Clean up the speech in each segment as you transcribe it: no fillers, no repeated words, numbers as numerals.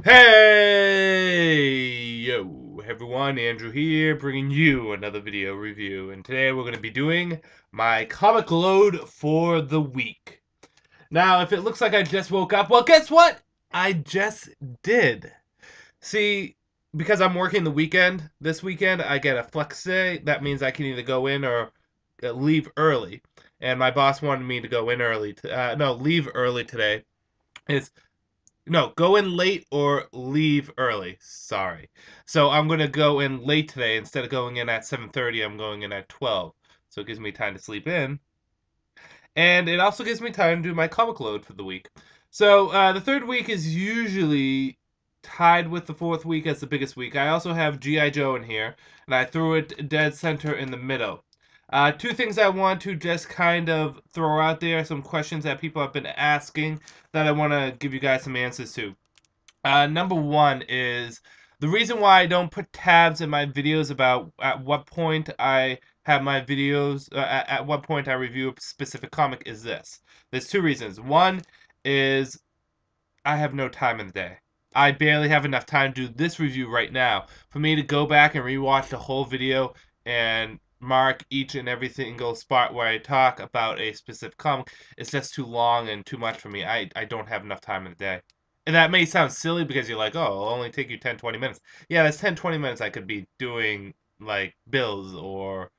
Hey, yo, everyone, Andrew here, bringing you another video review, and today we're going to be doing my comic load for the week. Now, if it looks like I just woke up, well, guess what? I just did. See, because I'm working the weekend, this weekend, I get a flex day. That means I can either go in or leave early, and my boss wanted me to go in early, leave early today. It's No, go in late or leave early. Sorry. So I'm going to go in late today. Instead of going in at 7:30, I'm going in at 12. So it gives me time to sleep in. And it also gives me time to do my comic load for the week. So the third week is usually tied with the fourth week as the biggest week. I also have G.I. Joe in here, and I threw it dead center in the middle. Two things I want to just kind of throw out there, some questions that people have been asking that I want to give you guys some answers to. Number one is the reason why I don't put tabs in my videos about at what point I have my videos, at what point I review a specific comic is this. There's two reasons. One is I have no time in the day. I barely have enough time to do this review right now. For me to go back and rewatch the whole video and mark each and every single spot where I talk about a specific comic, it's just too long and too much for me. I don't have enough time in the day. And that may sound silly because you're like, oh, it'll only take you 10, 20 minutes. Yeah, that's 10, 20 minutes I could be doing, like, bills or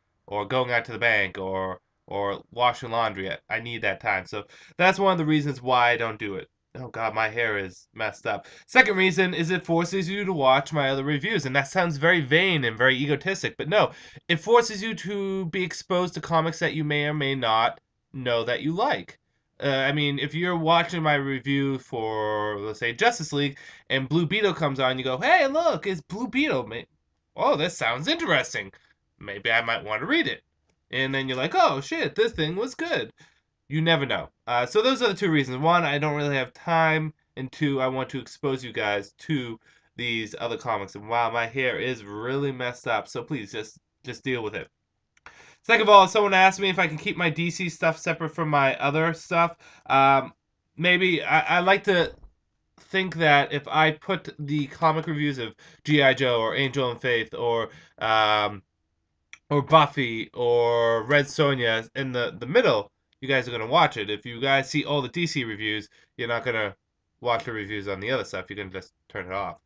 going out to the bank or washing laundry. I need that time. So that's one of the reasons why I don't do it. Oh god, my hair is messed up. Second reason is it forces you to watch my other reviews, and that sounds very vain and very egotistic, but no, it forces you to be exposed to comics that you may or may not know that you like. I mean, if you're watching my review for, let's say, Justice League, and Blue Beetle comes on, you go, hey, look, it's Blue Beetle. Oh, this sounds interesting. Maybe I might want to read it. And then you're like, oh, shit, this thing was good. You never know. So those are the two reasons. One, I don't really have time, and two, I want to expose you guys to these other comics. And wow, my hair is really messed up, so please just deal with it. Second of all, someone asked me if I can keep my DC stuff separate from my other stuff. Maybe I like to think that if I put the comic reviews of G.I. Joe or Angel and Faith or Buffy or Red Sonja in the middle, you guys are going to watch it. If you guys see all the DC reviews, you're not going to watch the reviews on the other stuff. You're going to just turn it off.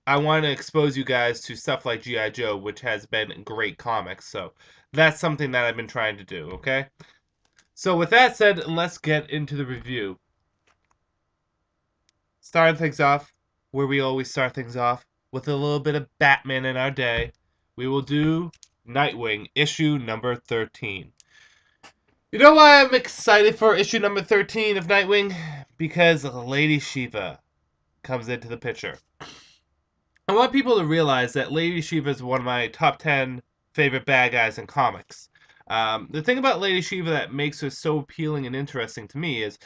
I want to expose you guys to stuff like G.I. Joe, which has been great comics. So that's something that I've been trying to do, okay? So with that said, let's get into the review. Starting things off, where we always start things off, with a little bit of Batman in our day, we will do Nightwing, issue number 13. You know why I'm excited for issue number 13 of Nightwing? Because Lady Shiva comes into the picture. I want people to realize that Lady Shiva is one of my top 10 favorite bad guys in comics. The thing about Lady Shiva that makes her so appealing and interesting to me is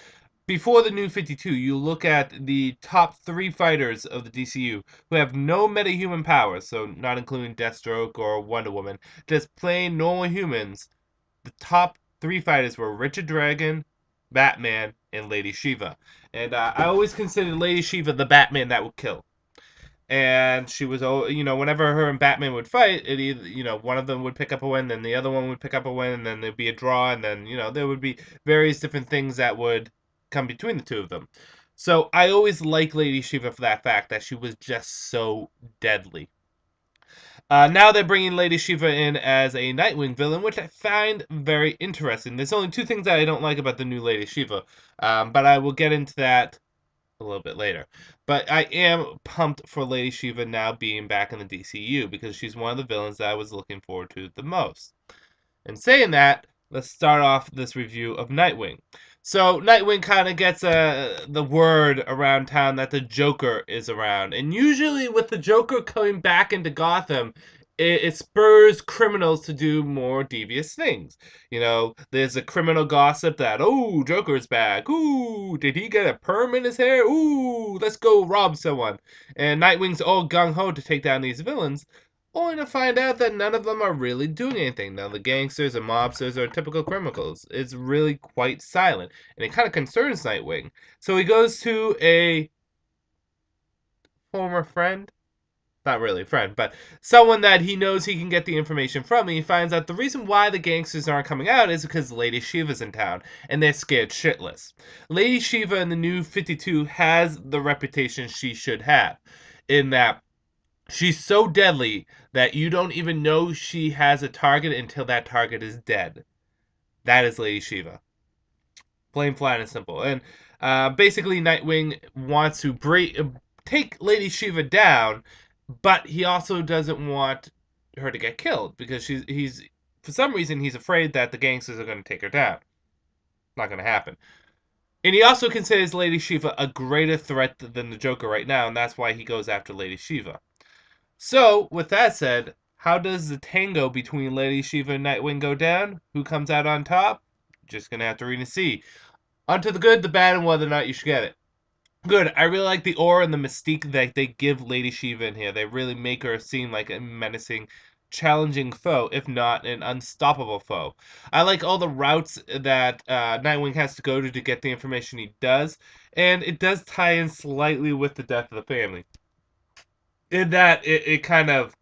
before the New 52, you look at the top 3 fighters of the DCU who have no metahuman powers, so not including Deathstroke or Wonder Woman, just plain normal humans. The top 3 fighters were Richard Dragon, Batman, and Lady Shiva. And I always considered Lady Shiva the Batman that would kill. And she was, whenever her and Batman would fight, it either, one of them would pick up a win, then the other one would pick up a win, and then there'd be a draw, and then, there would be various different things that would come between the two of them. So I always liked Lady Shiva for that fact, that she was just so deadly. Now they're bringing Lady Shiva in as a Nightwing villain, which I find very interesting. There's only two things that I don't like about the new Lady Shiva, but I will get into that a little bit later. But I am pumped for Lady Shiva now being back in the DCU because she's one of the villains that I was looking forward to the most. And saying that, let's start off this review of Nightwing. So Nightwing kind of gets the word around town that the Joker is around. And usually with the Joker coming back into Gotham, it spurs criminals to do more devious things. There's a criminal gossip that, oh, Joker's back. Ooh, did he get a perm in his hair? Ooh, let's go rob someone. And Nightwing's all gung-ho to take down these villains, only to find out that none of them are really doing anything. Now, the gangsters and mobsters are typical criminals. It's really quite silent, and it kind of concerns Nightwing. So he goes to a former friend. Not really a friend, but someone that he knows he can get the information from. And he finds out the reason why the gangsters aren't coming out is because Lady Shiva's in town, and they're scared shitless. Lady Shiva in the new 52 has the reputation she should have, in that she's so deadly that you don't even know she has a target until that target is dead. That is Lady Shiva. Plain, flat, and simple. And basically, Nightwing wants to take Lady Shiva down, but he also doesn't want her to get killed because he's for some reason he's afraid that the gangsters are going to take her down. Not going to happen. And he also considers Lady Shiva a greater threat than the Joker right now, and that's why he goes after Lady Shiva. So, with that said, how does the tango between Lady Shiva and Nightwing go down? Who comes out on top? Just gonna have to read and see. Onto the good, the bad, and whether or not you should get it. Good. I really like the aura and the mystique that they give Lady Shiva in here. They really make her seem like a menacing, challenging foe, if not an unstoppable foe. I like all the routes that Nightwing has to go to get the information he does, and it does tie in slightly with the death of the family. In that, it kind of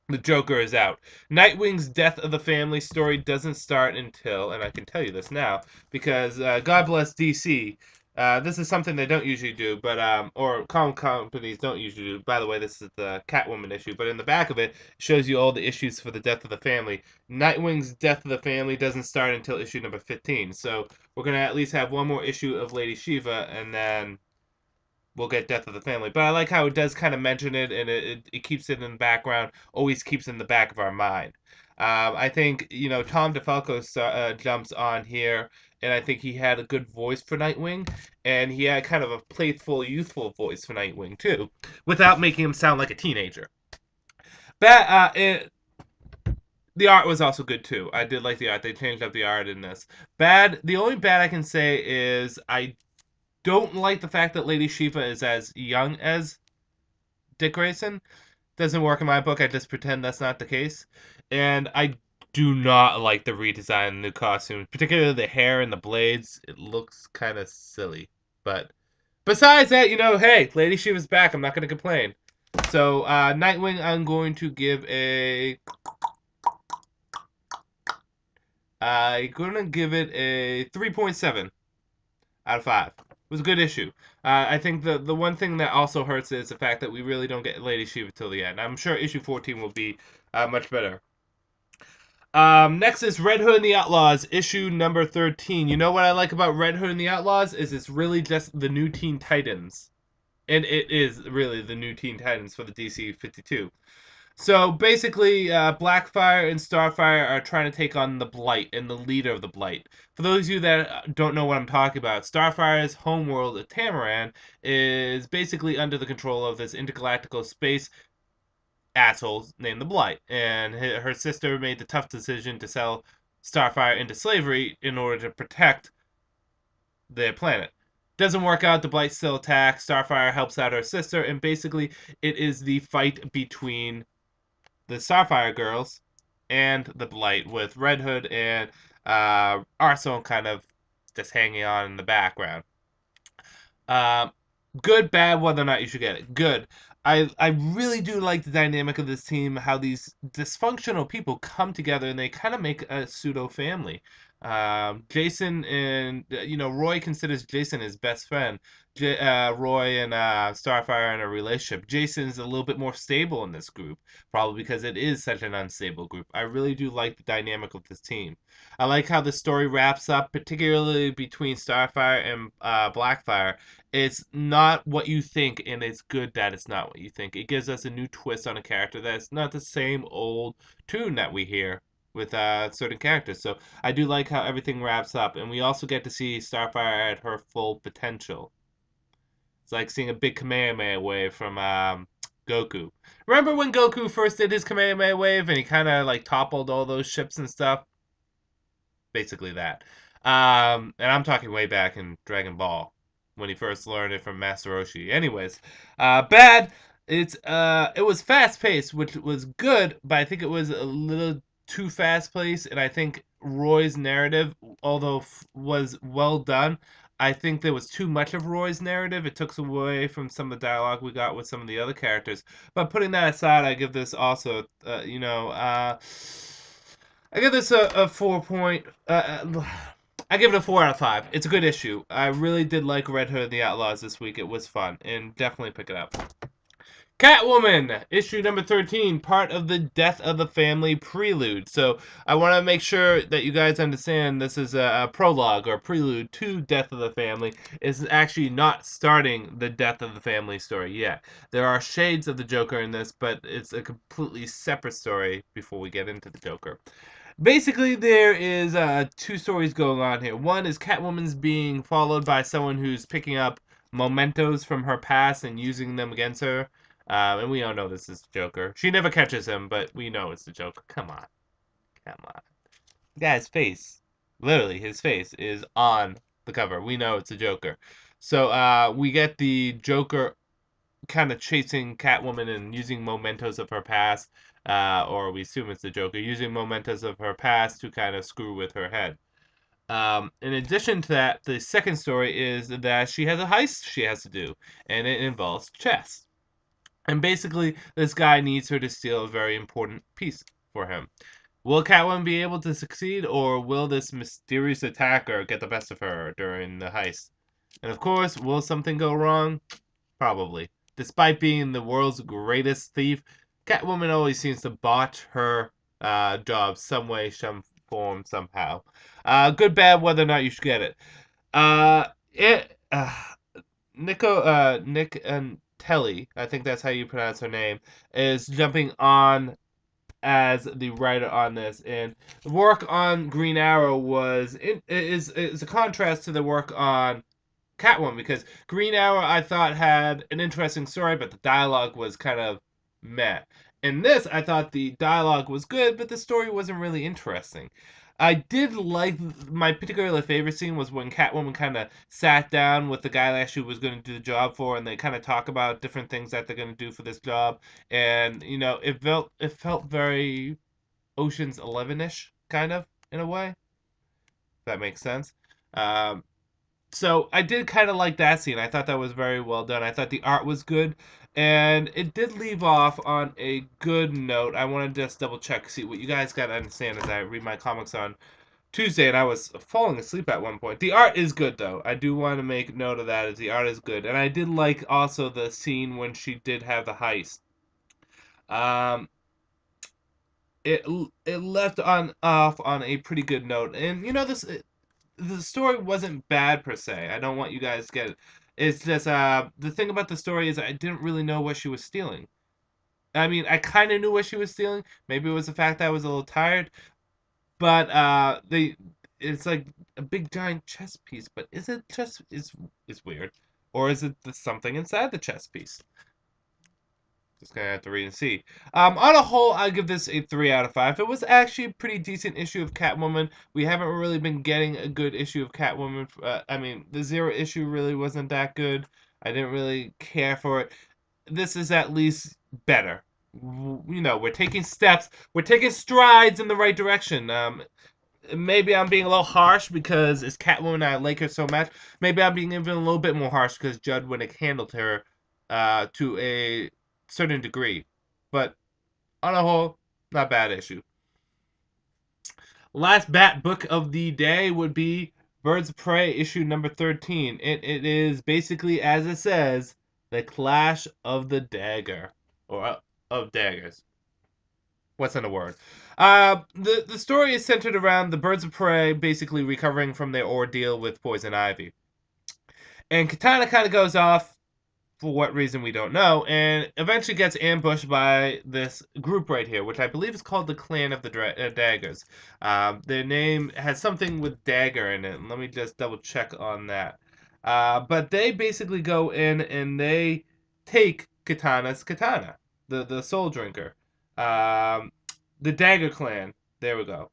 the Joker is out. Nightwing's death of the family story doesn't start until, and I can tell you this now, because God bless DC. This is something they don't usually do, but or comic companies don't usually do. By the way, this is the Catwoman issue, but in the back of it shows you all the issues for the death of the family. Nightwing's death of the family doesn't start until issue number 15, so we're gonna at least have one more issue of Lady Shiva, and then we'll get death of the family. But I like how it does kind of mention it, and it keeps it in the background, always keeps in the back of our mind. I think, Tom DeFalco jumps on here, and I think he had a good voice for Nightwing, and he had kind of a playful, youthful voice for Nightwing, too, without making him sound like a teenager. The art was also good, too. I did like the art. They changed up the art in this. The only bad I can say is I don't like the fact that Lady Shiva is as young as Dick Grayson. Doesn't work in my book. I just pretend that's not the case. And I do not like the redesign of the new costumes, particularly the hair and the blades. It looks kind of silly. But besides that, hey, Lady Shiva's back. I'm not going to complain. So, Nightwing, I'm going to give a 3.7 out of 5. It was a good issue. I think the one thing that also hurts is the fact that we really don't get Lady Shiva till the end. I'm sure issue 14 will be much better. Next is Red Hood and the Outlaws, issue number 13. You know what I like about Red Hood and the Outlaws is it's really just the new Teen Titans. And it is really the new Teen Titans for the DC 52. So basically, Blackfire and Starfire are trying to take on the Blight and the leader of the Blight. For those of you that don't know what I'm talking about, Starfire's homeworld, Tamaran, is basically under the control of this intergalactical space asshole named the Blight. And her sister made the tough decision to sell Starfire into slavery in order to protect their planet. Doesn't work out, the Blight still attacks, Starfire helps out her sister, and basically it is the fight between the Starfire girls and the Blight, with Red Hood and Arsenal kind of just hanging on in the background. Good, bad, whether or not you should get it. Good. I really do like the dynamic of this team, how these dysfunctional people come together and they kind of make a pseudo family. Jason and Roy considers Jason his best friend. Roy and Starfire are in a relationship. Jason's a little bit more stable in this group, probably because it is such an unstable group. I really do like the dynamic of this team. I like how the story wraps up, particularly between Starfire and Blackfire. It's not what you think, and it's good that it's not what you think. It gives us a new twist on a character that's not the same old tune that we hear with certain characters. So I do like how everything wraps up, and we also get to see Starfire at her full potential. It's like seeing a big Kamehameha wave from Goku. Remember when Goku first did his Kamehameha wave and he kind of like toppled all those ships and stuff? Basically that. And I'm talking way back in Dragon Ball when he first learned it from Master Roshi. Anyways, bad. It was fast paced, which was good, but I think it was a little too fast paced, and I think Roy's narrative, although was well done, I think there was too much of Roy's narrative. It took away from some of the dialogue we got with some of the other characters. But putting that aside, I give this also, I give this a 4 point. I give it a 4 out of 5. It's a good issue. I really did like Red Hood and the Outlaws this week. It was fun, and definitely pick it up. Catwoman, issue number 13, part of the Death of the Family prelude. So I want to make sure that you guys understand this is a prologue or prelude to Death of the Family. It's actually not starting the Death of the Family story yet. There are shades of the Joker in this, but it's a completely separate story before we get into the Joker. Basically, there is two stories going on here. One is Catwoman's being followed by someone who's picking up mementos from her past and using them against her. And we all know this is the Joker. She never catches him, but we know it's the Joker. Come on. Come on. The guy's face, literally, his face is on the cover. We know it's the Joker. So we get the Joker kind of chasing Catwoman and using mementos of her past, or we assume it's the Joker, using mementos of her past to kind of screw with her head. In addition to that, the second story is that she has a heist she has to do, and it involves chess. And basically, this guy needs her to steal a very important piece for him. Will Catwoman be able to succeed, or will this mysterious attacker get the best of her during the heist? And of course, will something go wrong? Probably. Despite being the world's greatest thief, Catwoman always seems to botch her job some way, some form, somehow. Good, bad, whether or not you should get it. Uh, it Nick and Telly, I think that's how you pronounce her name, is jumping on as the writer on this, and the work on Green Arrow is a contrast to the work on Catwoman, because Green Arrow I thought had an interesting story, but the dialogue was kind of meh. In this, I thought the dialogue was good, but the story wasn't really interesting. I did like my particularly favorite scene was when Catwoman kind of sat down with the guy that she was going to do the job for, and they kind of talk about different things that they're going to do for this job, and it felt very Ocean's 11ish kind of in a way. If that makes sense. Um, so I did kind of like that scene. I thought that was very well done. I thought the art was good, and it did leave off on a good note. I want to just double check, see what you guys got to understand as I read my comics on Tuesday, and I was falling asleep at one point. The art is good, though. I do want to make note of that, as the art is good, and I did like also the scene when she did have the heist. Um, it it left on off on a pretty good note, and the story wasn't bad per se. I don't want you guys to get it. It's just the thing about the story is I didn't really know what she was stealing. I mean, I kind of knew what she was stealing. Maybe it was the fact that I was a little tired, but it's like a big giant chess piece. But is it just is weird, or is it something inside the chess piece? Just gonna have to read and see. On a whole, I give this a 3 out of 5. It was actually a pretty decent issue of Catwoman. We haven't really been getting a good issue of Catwoman. I mean, the Zero issue really wasn't that good. I didn't really care for it. This is at least better. We're taking steps. We're taking strides in the right direction. Maybe I'm being a little harsh because it's Catwoman. I like her so much. Maybe I'm being even a little bit more harsh because Judd Winnick handled her to a certain degree. But on a whole, not bad issue. Last Bat book of the day would be Birds of Prey issue number 13. It is basically, as it says, the Clash of the Dagger. Or of Daggers. What's in a word? The story is centered around the Birds of Prey basically recovering from their ordeal with Poison Ivy. And Katana kind of goes off for what reason we don't know, and eventually gets ambushed by this group right here, which I believe is called the Clan of the Daggers. Their name has something with dagger in it. Let me just double check on that. But they basically go in and they take Katana's katana, the Soul Drinker. The Dagger Clan. There we go.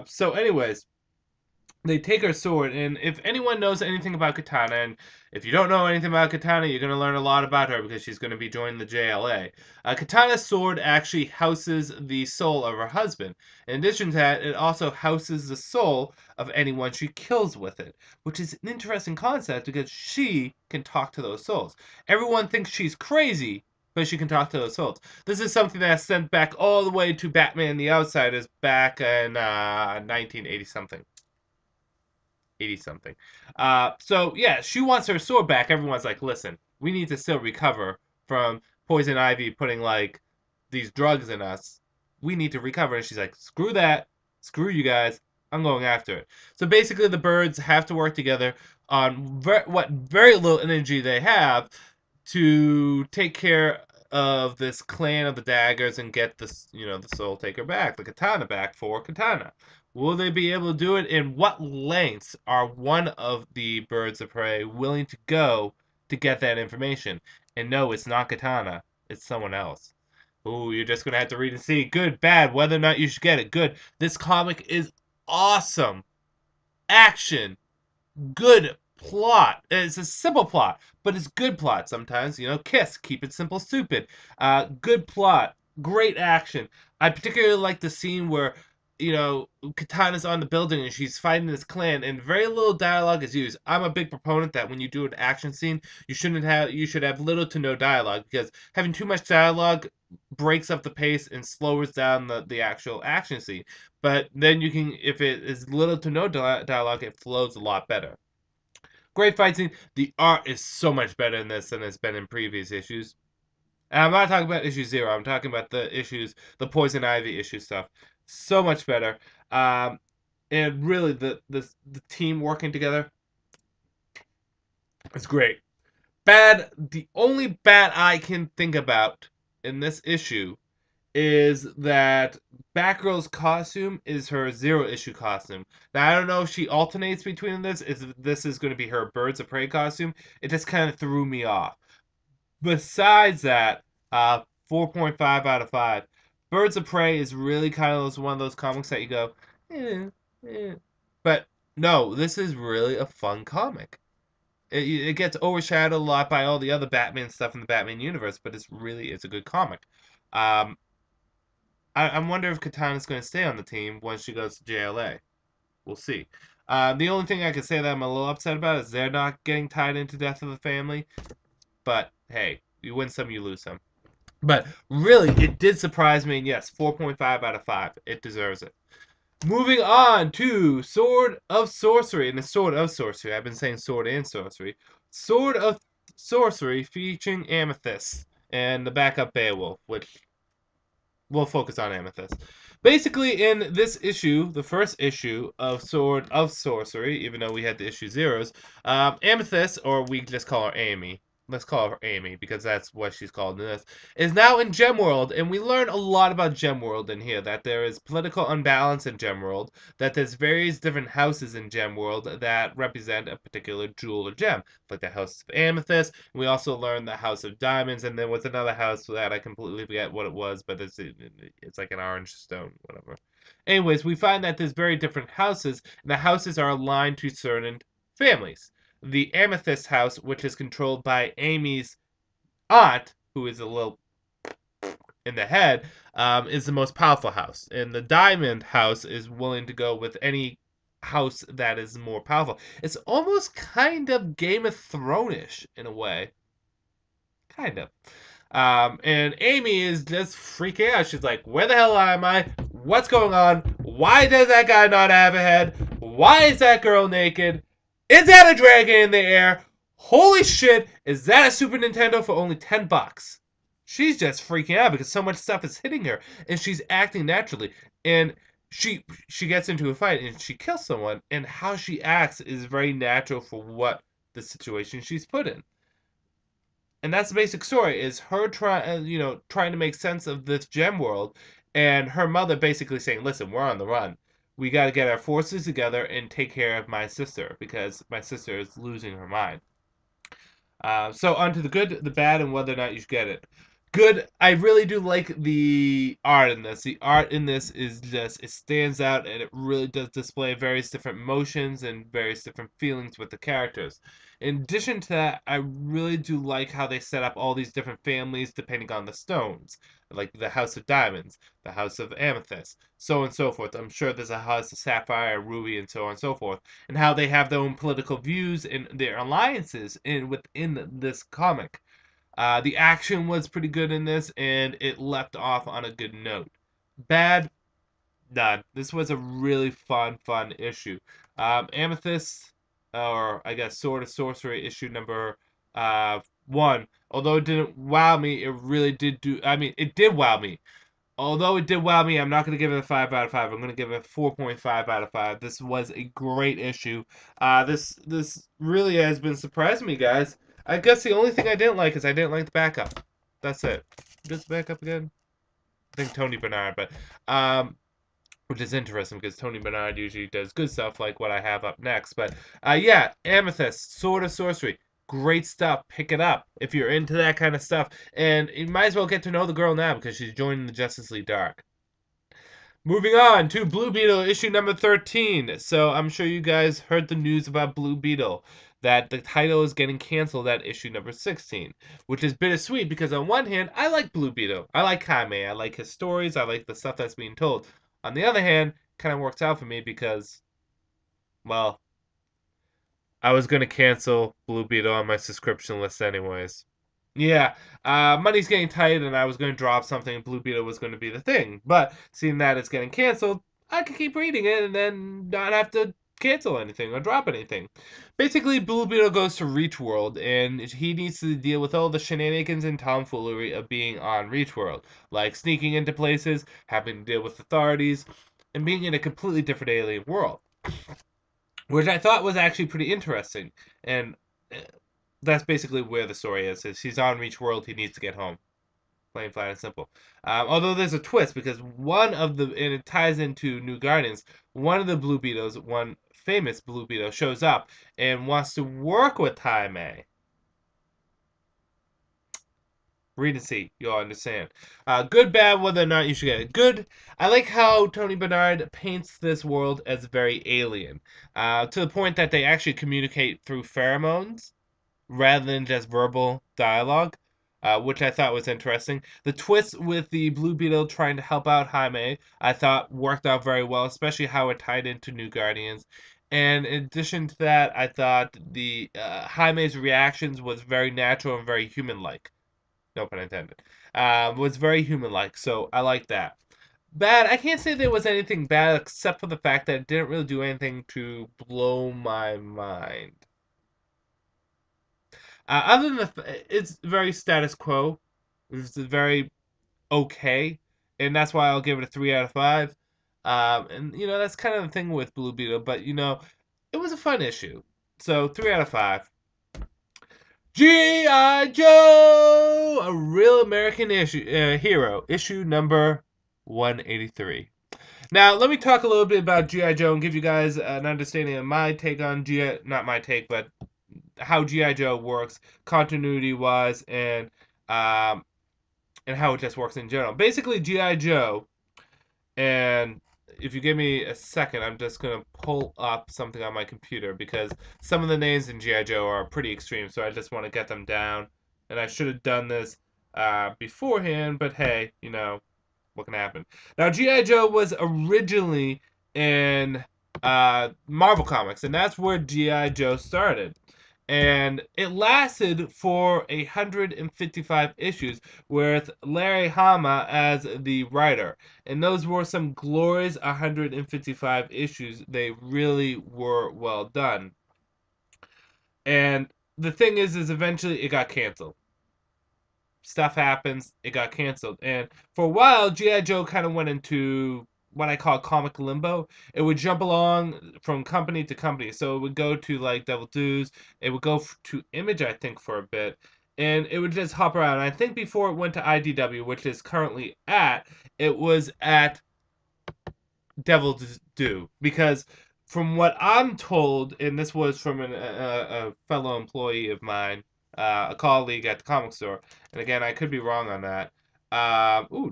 So anyways, they take her sword, and if anyone knows anything about Katana, and if you don't know anything about Katana, you're going to learn a lot about her because she's going to be joining the JLA. Katana's sword actually houses the soul of her husband. In addition to that, it also houses the soul of anyone she kills with it, which is an interesting concept because she can talk to those souls. Everyone thinks she's crazy, but she can talk to those souls. This is something that's sent back all the way to Batman the Outsiders back in 1980 something. 80 something. So yeah, she wants her sword back. Everyone's like, listen, we need to still recover from Poison Ivy putting like these drugs in us. We need to recover. And she's like, screw that. Screw you guys. I'm going after it. So basically, the birds have to work together on what very little energy they have to take care of this clan of the daggers and get this, the soul taker back, the katana back for Katana. Will they be able to do it? And what lengths are one of the birds of prey willing to go to get that information? And no, it's not Katana. It's someone else. Ooh, you're just going to have to read and see. Good, bad, whether or not you should get it. Good. This comic is awesome. Action. Good plot. It's a simple plot, but it's good plot sometimes. Kiss, keep it simple, stupid. Good plot, great action. I particularly like the scene where Katana's on the building and she's fighting this clan, and very little dialogue is used. I'm a big proponent that when you do an action scene, you should have little to no dialogue, because having too much dialogue breaks up the pace and slows down the actual action scene. But then if it is little to no dialogue, it flows a lot better. Great fight scene. The art is so much better in this than it's been in previous issues. And I'm not talking about issue 0. I'm talking about the Poison Ivy issue stuff. So much better. And really, the team working together is great. The only bad I can think about in this issue is that Batgirl's costume is her 0-issue costume. Now, I don't know if she alternates between this. If this is going to be her Birds of Prey costume. It just kind of threw me off. Besides that, 4.5 out of 5. Birds of Prey is really kind of one of those comics that you go, eh. But no, this is really a fun comic. It gets overshadowed a lot by all the other Batman stuff in the Batman universe, but it's a good comic. Um, I wonder if Katana's going to stay on the team once she goes to JLA. We'll see. The only thing I can say that I'm a little upset about is they're not getting tied into Death of the Family. But hey, you win some, you lose some. But really, it did surprise me, and yes, 4.5 out of 5. It deserves it. Moving on to Sword of Sorcery. And the Sword of Sorcery. I've been saying Sword and Sorcery. Sword of Sorcery featuring Amethyst and the backup Beowulf, which we'll focus on Amethyst. Basically, in this issue, the first issue of Sword of Sorcery, even though we had the issue 0s, Amethyst, or we just call her Amy, let's call her Amy because that's what she's called in this, is now in Gemworld, and we learn a lot about Gemworld in here, that there is political unbalance in Gemworld, that there's various different houses in Gemworld that represent a particular jewel or gem, like the House of Amethyst. We also learn the House of Diamonds, and there was another house that I completely forget what it was, but it's like an orange stone, whatever. Anyways, we find that there's very different houses, and the houses are aligned to certain families. The Amethyst house, which is controlled by Amy's aunt, who is a little in the head, is the most powerful house. And the Diamond house is willing to go with any house that is more powerful. It's almost kind of Game of Thrones-ish in a way. Kind of. And Amy is just freaking out. She's like, where the hell am I? What's going on? Why does that guy not have a head? Why is that girl naked? Is that a dragon in the air? Holy shit, is that a Super Nintendo for only $10? She's just freaking out because so much stuff is hitting her, and she's acting naturally. And she gets into a fight and she kills someone, and how she acts is very natural for what the situation she's put in. And that's the basic story, is her trying to make sense of this gem world, and her mother basically saying, listen, we're on the run. We got to get our forces together and take care of my sister, because my sister is losing her mind. So on to the good, the bad, and whether or not you should get it. Good. I really do like the art in this. The art in this is just, it stands out and it really does display various different motions and various different feelings with the characters. In addition to that, I really do like how they set up all these different families depending on the stones, like the House of Diamonds, the House of Amethyst, so on and so forth. I'm sure there's a House of Sapphire, Ruby, and so on and so forth, and how they have their own political views and their alliances within this comic. The action was pretty good in this, and it left off on a good note. Bad, none. This was a really fun issue. Amethyst, or I guess Sword of Sorcery issue number 1. Although it didn't wow me, it really did do. I mean, it did wow me. Although it did wow me, I'm not going to give it a 5 out of 5. I'm going to give it a 4.5 out of 5. This was a great issue. This really has been surprising me, guys. I guess the only thing I didn't like is I didn't like the backup. That's it. Just backup again? I think Tony Bernard, but which is interesting because Tony Bernard usually does good stuff like what I have up next. But yeah, Amethyst, Sword of Sorcery, great stuff. Pick it up if you're into that kind of stuff, and you might as well get to know the girl now because she's joining the Justice League Dark. Moving on to Blue Beetle issue number 13. So I'm sure you guys heard the news about Blue Beetle, that the title is getting canceled at issue number 16, which is bittersweet because on one hand, I like Blue Beetle. I like Jaime. I like his stories. I like the stuff that's being told. On the other hand, kind of works out for me because, well, I was going to cancel Blue Beetle on my subscription list anyways. Yeah, money's getting tight, and I was going to drop something, and Blue Beetle was going to be the thing. But seeing that it's getting canceled, I can keep reading it and then not have to cancel anything or drop anything. Basically, Blue Beetle goes to Reach World, and he needs to deal with all the shenanigans and tomfoolery of being on Reach World, like sneaking into places, having to deal with authorities, and being in a completely different alien world, which I thought was actually pretty interesting. And that's basically where the story is he's on Reach World, he needs to get home. Plain, flat, and simple. Although there's a twist because one of the, and it ties into New Guardians, one of the Blue Beetles, one famous Blue Beetle, shows up and wants to work with Jaime. Read and see, you'll understand. Good, bad, whether or not you should get it. Good, I like how Tony Bernard paints this world as very alien, to the point that they actually communicate through pheromones rather than just verbal dialogue, which I thought was interesting. The twist with the Blue Beetle trying to help out Jaime, I thought worked out very well, especially how it tied into New Guardians. And in addition to that, I thought the Jaime's reactions was very natural and very human-like. No pun intended. Was very human-like, so I like that. Bad, I can't say there was anything bad except for the fact that it didn't really do anything to blow my mind. Other than it's very status quo. It's very okay, and that's why I'll give it a 3 out of 5. And that's kind of the thing with Blue Beetle, but it was a fun issue. So 3 out of 5. G.I. Joe, a real American hero, issue number 183. Now, let me talk a little bit about G.I. Joe and give you guys an understanding of my take on G.I. Not my take, but how G.I. Joe works continuity-wise and how it just works in general. Basically, G.I. Joe, and if you give me a second, I'm just going to pull up something on my computer because some of the names in G.I. Joe are pretty extreme, so I just want to get them down. And I should have done this beforehand, but hey, what can happen? Now, G.I. Joe was originally in Marvel Comics, and that's where G.I. Joe started. And it lasted for 155 issues with Larry Hama as the writer. And those were some glorious 155 issues. They really were well done. And the thing is eventually it got canceled. Stuff happens, it got canceled. And for a while, G.I. Joe kind of went into what I call comic limbo. It would jump along from company to company. So it would go to like Devil Deuce, it would go to Image, I think, for a bit. And it would just hop around. I think before it went to IDW, which is currently it was at Devil Due. Because from what I'm told, and this was from a fellow employee of mine, a colleague at the comic store. And again, I could be wrong on that.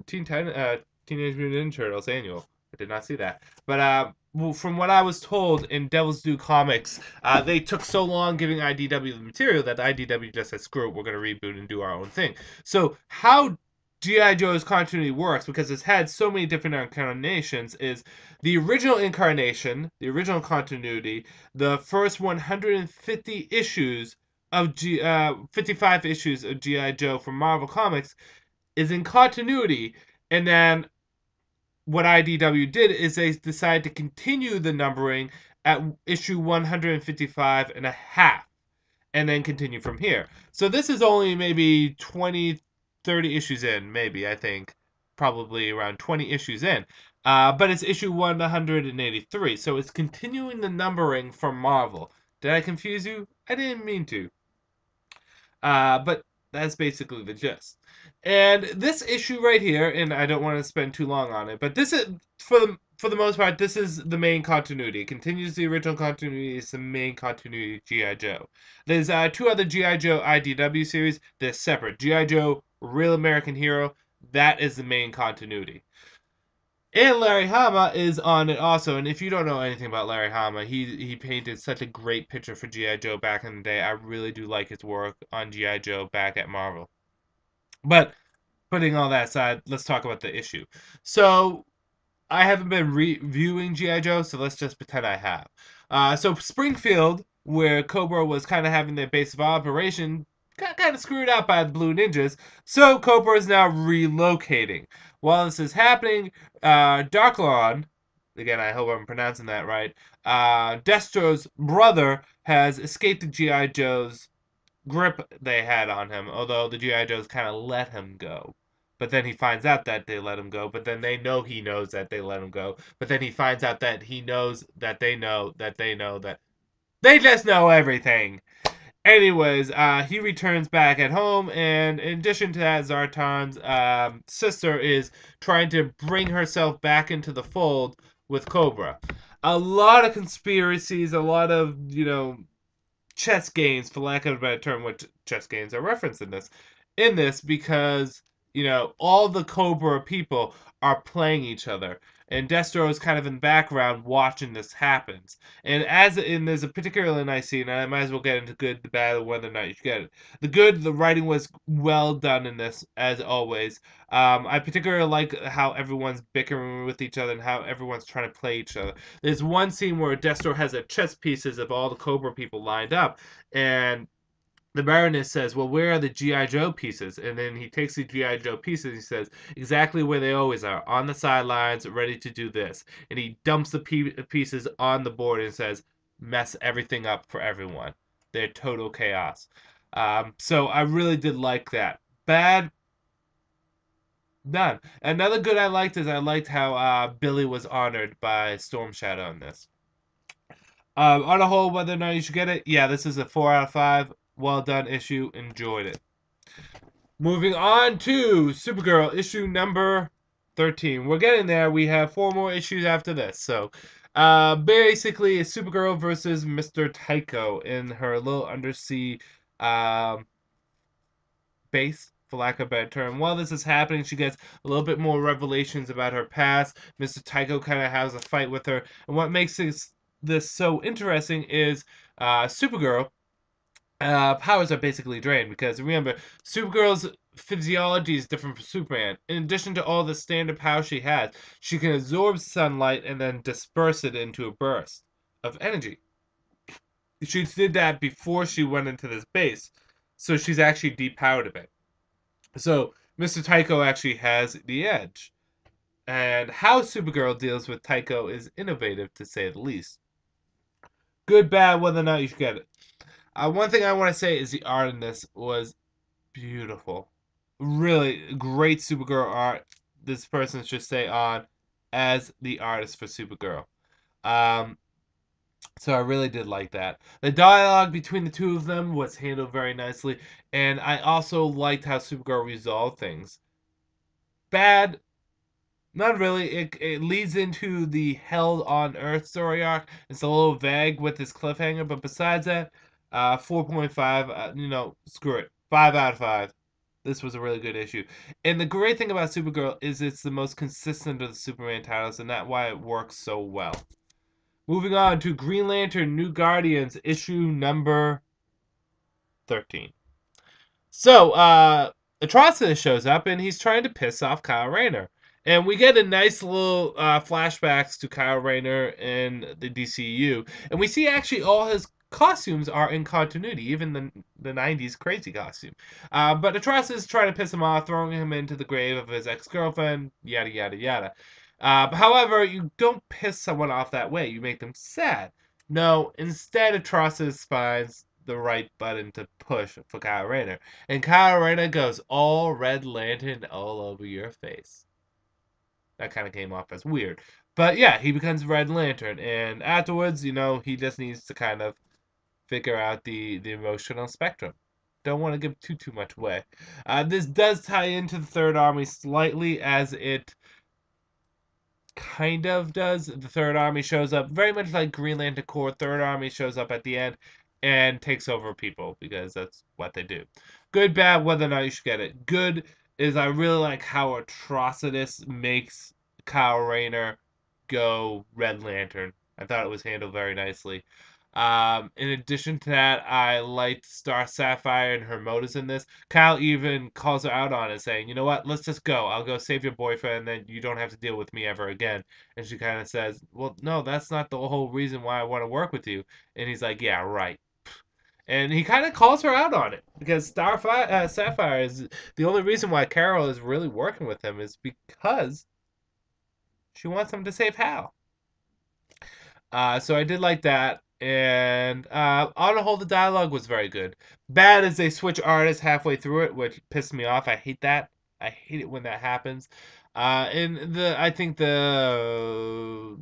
Teenage Mutant Ninja Turtles annual. I did not see that. But well, from what I was told in Devil's Due Comics, they took so long giving IDW the material that IDW just said, screw it, we're going to reboot and do our own thing. So how G.I. Joe's continuity works, because it's had so many different incarnations, is the original incarnation, the original continuity, the first 150 issues of 55 issues of G.I. Joe from Marvel Comics is in continuity, and then what IDW did is they decided to continue the numbering at issue 155 and a half, and then continue from here. So this is only maybe 20, 30 issues in, maybe, I think. Probably around 20 issues in. But it's issue 183, so it's continuing the numbering from Marvel. Did I confuse you? I didn't mean to. But that's basically the gist. And this issue right here, and I don't want to spend too long on it, but this is for the most part, this is the main continuity. It continues the original continuity. It's the main continuity of G.I. Joe. There's two other G.I. Joe IDW series. They're separate. G.I. Joe, Real American Hero. That is the main continuity. And Larry Hama is on it also. And if you don't know anything about Larry Hama, he painted such a great picture for G.I. Joe back in the day. I really do like his work on G.I. Joe back at Marvel. But putting all that aside, let's talk about the issue. So I haven't been reviewing G.I. Joe, so let's just pretend I have. So Springfield, where Cobra was kind of having their base of operation, got kind of screwed out by the Blue Ninjas, so Cobra is now relocating. While this is happening, Darklon, again, I hope I'm pronouncing that right, Destro's brother has escaped the G.I. Joe's grip they had on him, although the G.I. Joes kind of let him go. But then he finds out that they let him go, but then they know he knows that they let him go. But then he finds out that he knows that they know that they know that they just know everything. Anyways, he returns back at home, and in addition to that, Zartan's sister is trying to bring herself back into the fold with Cobra. A lot of conspiracies, a lot of, chess games, for lack of a better term, which chess games are referenced in this because all the Cobra people are playing each other, and Destro is kind of in the background watching this happens. And there's a particularly nice scene, and I might as well get into good, the bad, whether or not you get it. The writing was well done in this, as always. I particularly like how everyone's bickering with each other and how everyone's trying to play each other. There's one scene where Destro has a chess pieces of all the Cobra people lined up, and the Baroness says, well, where are the G.I. Joe pieces? And then he takes the G.I. Joe pieces and he says, exactly where they always are, on the sidelines, ready to do this. And he dumps the pieces on the board and says, mess everything up for everyone. They're total chaos. So I really did like that. Bad, none. Another good I liked is I liked how Billy was honored by Storm Shadow in this. On a whole, whether or not you should get it, yeah, this is a 4 out of 5. Well done issue. Enjoyed it. Moving on to Supergirl, issue number 13. We're getting there. We have 4 more issues after this. So, basically, it's Supergirl versus Mr. Tycho in her little undersea base, for lack of a better term. While this is happening, she gets a little bit more revelations about her past. Mr. Tycho kind of has a fight with her. And what makes this so interesting is Supergirl powers are basically drained because remember, Supergirl's physiology is different from Superman. In addition to all the standard power she has, she can absorb sunlight and then disperse it into a burst of energy. She did that before she went into this base, so she's actually depowered a bit. So Mr. Tycho actually has the edge. And how Supergirl deals with Tycho is innovative, to say the least. Good, bad, whether or not you should get it. One thing I want to say is the art in this was beautiful. Really great Supergirl art. This person should stay on as the artist for Supergirl. So I really did like that. The dialogue between the two of them was handled very nicely, and I also liked how Supergirl resolved things. Bad, not really. It leads into the Hell on Earth story arc. It's a little vague with this cliffhanger, but besides that, 4.5. Screw it. 5 out of 5. This was a really good issue. And the great thing about Supergirl is it's the most consistent of the Superman titles, and that's why it works so well. Moving on to Green Lantern New Guardians, issue number 13. So, Atrocitus shows up, and he's trying to piss off Kyle Rayner. And we get a nice little flashbacks to Kyle Rayner in the DCU. And we see actually all his costumes are in continuity, even the 90s crazy costume. But Atrocitus is trying to piss him off, throwing him into the grave of his ex-girlfriend, yada, yada, yada. However, you don't piss someone off that way. You make them sad. No, instead, Atrocitus finds the right button to push for Kyle Rayner. And Kyle Rayner goes all Red Lantern all over your face. That kind of came off as weird. But yeah, he becomes Red Lantern. And afterwards, he just needs to kind of figure out the emotional spectrum. Don't want to give too much away. This does tie into the Third Army slightly, as it kind of does. The Third Army shows up very much like Green Lantern Corps. Third Army shows up at the end and takes over people because that's what they do. Good, bad, whether or not you should get it. Good is I really like how Atrocitus makes Kyle Rayner go Red Lantern. I thought it was handled very nicely. In addition to that, I liked Star Sapphire and her motives in this. Kyle even calls her out on it, saying, "You know what? Let's just go. I'll go save your boyfriend, and then you don't have to deal with me ever again." And she kind of says, "Well, no, that's not the whole reason why I want to work with you." And he's like, "Yeah, right." And he kind of calls her out on it because Sapphire is the only reason why Carol is really working with him is because she wants him to save Hal. So I did like that. And on the whole, the dialogue was very good. Bad as they switch artists halfway through it, which pissed me off. I hate that. I hate it when that happens. And I think the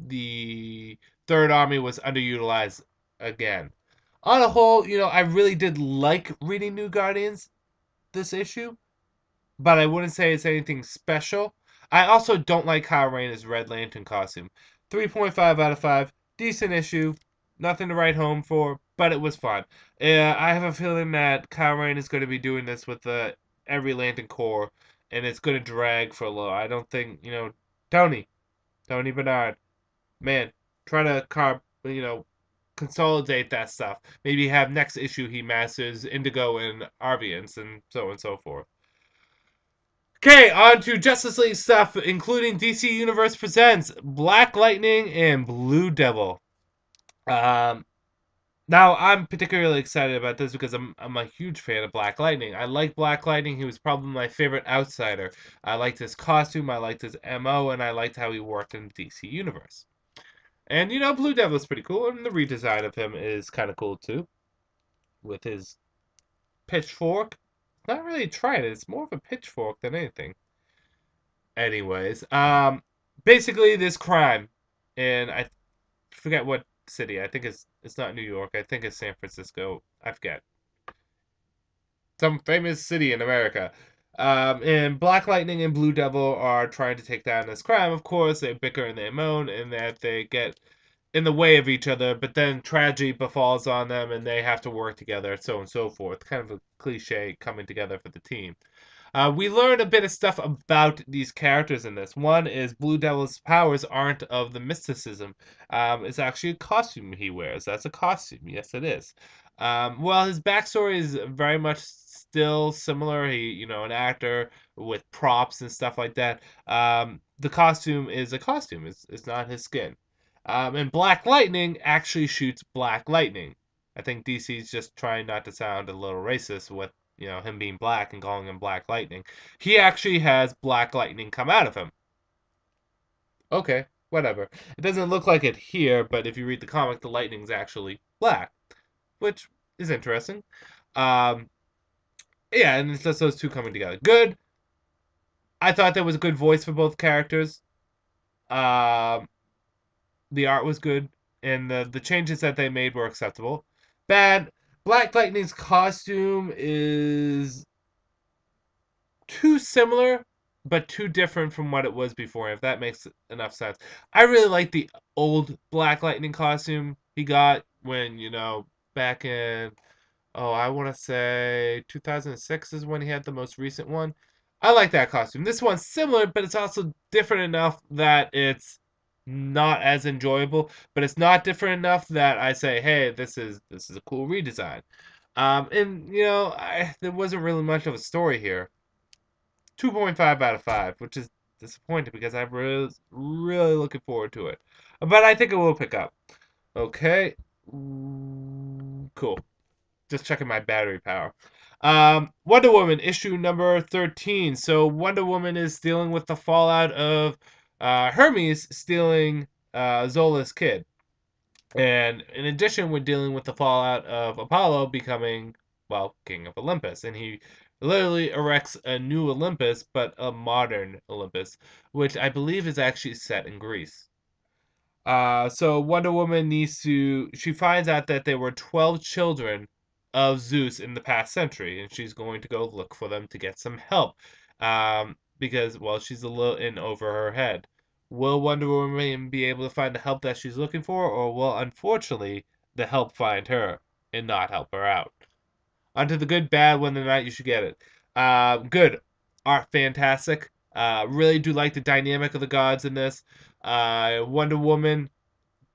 Third Army was underutilized again. On the whole, I really did like reading New Guardians this issue, but I wouldn't say it's anything special. I also don't like Kyle Rayner's Red Lantern costume. 3.5 out of 5. Decent issue. Nothing to write home for, but it was fun. I have a feeling that Kyle Rayner is going to be doing this with every Lantern Corps, and it's going to drag for a little. I don't think, Tony Bernard, man, try to consolidate that stuff. Maybe have next issue he masters Indigo and Arvians and so on and so forth. Okay, on to Justice League stuff, including DC Universe Presents Black Lightning and Blue Devil. Now, I'm particularly excited about this because I'm a huge fan of Black Lightning. I like Black Lightning. He was probably my favorite outsider. I liked his costume, I liked his MO, and I liked how he worked in the DC Universe. And, Blue Devil is pretty cool, and the redesign of him is kind of cool, too. With his pitchfork. Not really a trident, it's more of a pitchfork than anything. Anyways, basically this crime, and I forget what city. I think it's not New York. I think it's San Francisco. I forget. Some famous city in America. And Black Lightning and Blue Devil are trying to take down this crime. Of course, they bicker and they moan, and that they get in the way of each other. But then tragedy befalls on them, and they have to work together, so on and so forth. Kind of a cliche coming together for the team. We learn a bit of stuff about these characters in this. One is Blue Devil's powers aren't of the mysticism. It's actually a costume he wears. That's a costume. Yes, it is. Well, his backstory is very much still similar. He, an actor with props and stuff like that. The costume is a costume. It's not his skin. And Black Lightning actually shoots Black Lightning. I think DC's just trying not to sound a little racist with him being black and calling him Black Lightning. He actually has Black Lightning come out of him. Okay, whatever. It doesn't look like it here, but if you read the comic, the lightning's actually black, which is interesting. Yeah, and it's just those two coming together. Good. I thought there was a good voice for both characters. The art was good, and the changes that they made were acceptable. Bad. Black Lightning's costume is too similar, but too different from what it was before, if that makes enough sense. I really like the old Black Lightning costume he got when, back in oh, I want to say 2006 is when he had the most recent one. I like that costume. This one's similar, but it's also different enough that it's not as enjoyable, but it's not different enough that I say, hey, this is a cool redesign. And there wasn't really much of a story here. 2.5 out of 5, which is disappointing because I'm really, really looking forward to it. But I think it will pick up. Okay. Cool. Just checking my battery power. Wonder Woman issue number 13. So Wonder Woman is dealing with the fallout of Hermes stealing Zola's kid. And in addition, we're dealing with the fallout of Apollo becoming, well, king of Olympus. And he literally erects a new Olympus, but a modern Olympus, which I believe is actually set in Greece. So Wonder Woman she finds out that there were 12 children of Zeus in the past century, and she's going to go look for them to get some help. Because, well, she's a little in over her head. Will Wonder Woman be able to find the help that she's looking for, or will, unfortunately, the help find her and not help her out? Onto the good, bad, whether or not you should get it. Good. Art fantastic. Really do like the dynamic of the gods in this. Wonder Woman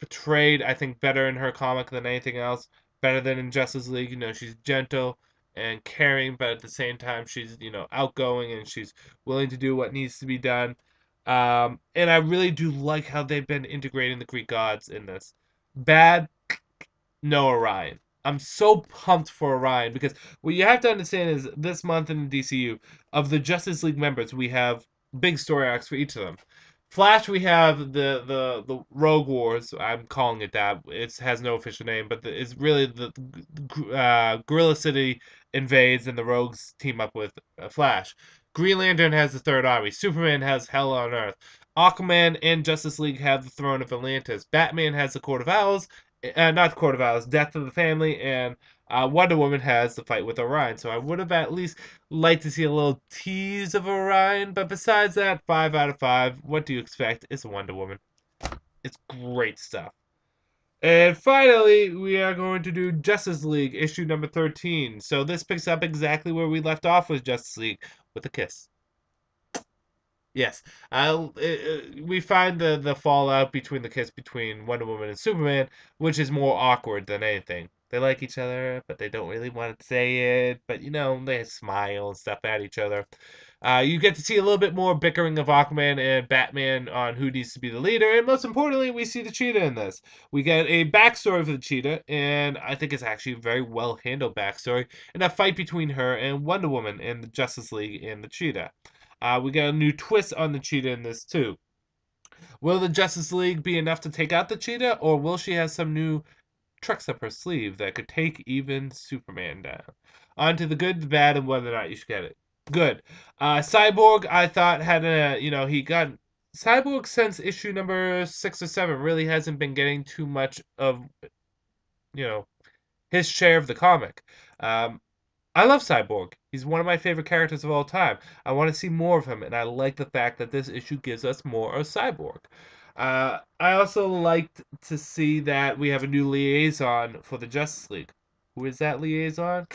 portrayed, I think, better in her comic than anything else. Better than in Justice League. She's gentle and caring, but at the same time, she's, outgoing and she's willing to do what needs to be done. And I really do like how they've been integrating the Greek gods in this. Bad, no Orion. I'm so pumped for Orion because what you have to understand is this month in the DCU, of the Justice League members, we have big story arcs for each of them. Flash, we have the Rogue Wars. I'm calling it that. It has no official name, but it's really the Gorilla City invades and the Rogues team up with Flash. Green Lantern has the Third Army. Superman has Hell on Earth. Aquaman and Justice League have the Throne of Atlantis. Batman has the Court of Owls, not the Court of Owls, Death of the Family, and Wonder Woman has the fight with Orion. So I would have at least liked to see a little tease of Orion, but besides that, 5 out of 5. What do you expect? It's Wonder Woman. It's great stuff. And finally, we are going to do Justice League issue number 13. So this picks up exactly where we left off with Justice League, with a kiss. Yes, we find the fallout between the kiss between Wonder Woman and Superman, which is more awkward than anything. They like each other, but they don't really want to say it. But they smile and stuff at each other. You get to see a little bit more bickering of Aquaman and Batman on who needs to be the leader, and most importantly, we see the cheetah in this. We get a backstory for the cheetah, and I think it's actually a very well handled backstory, and a fight between her and Wonder Woman and the Justice League and the cheetah. We got a new twist on the cheetah in this too. Will the Justice League be enough to take out the cheetah, or will she have some new tricks up her sleeve that could take even Superman down? On to the good, the bad, and whether or not you should get it. Good. Cyborg, I thought had he got Cyborg since issue number 6 or 7 really hasn't been getting too much of his share of the comic. I love Cyborg. He's one of my favorite characters of all time. I want to see more of him, and I like the fact that this issue gives us more of Cyborg. I also liked to see that we have a new liaison for the Justice League. Who is that liaison?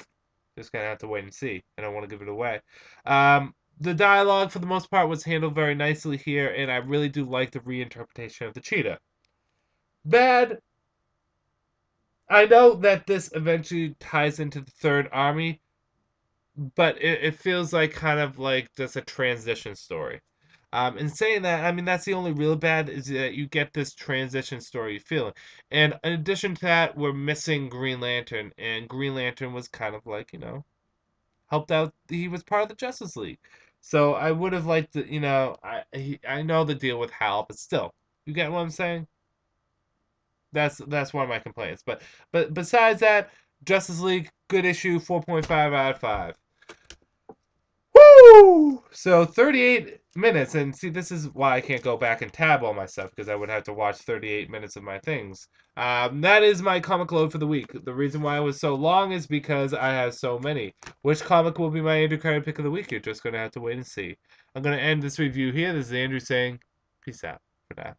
Just gonna have to wait and see. I don't want to give it away. The dialogue, for the most part, was handled very nicely here, and I really do like the reinterpretation of the cheetah. Bad. I know that this eventually ties into the Third Army, but it feels like kind of like just a transition story. In saying that, I mean that's the only real bad is that you get this transition story feeling. And in addition to that, we're missing Green Lantern, and Green Lantern was kind of like helped out. He was part of the Justice League, so I would have liked to, I know the deal with Hal, but still, you get what I'm saying? That's one of my complaints. But besides that, Justice League good issue, 4.5 out of 5. Woo! So 38 minutes, and see, this is why I can't go back and tab all my stuff, because I would have to watch 38 minutes of my things. That is my comic load for the week. The reason why it was so long is because I have so many. Which comic will be my Andrew Carter pick of the week? You're just going to have to wait and see. I'm going to end this review here. This is Andrew saying, peace out for now.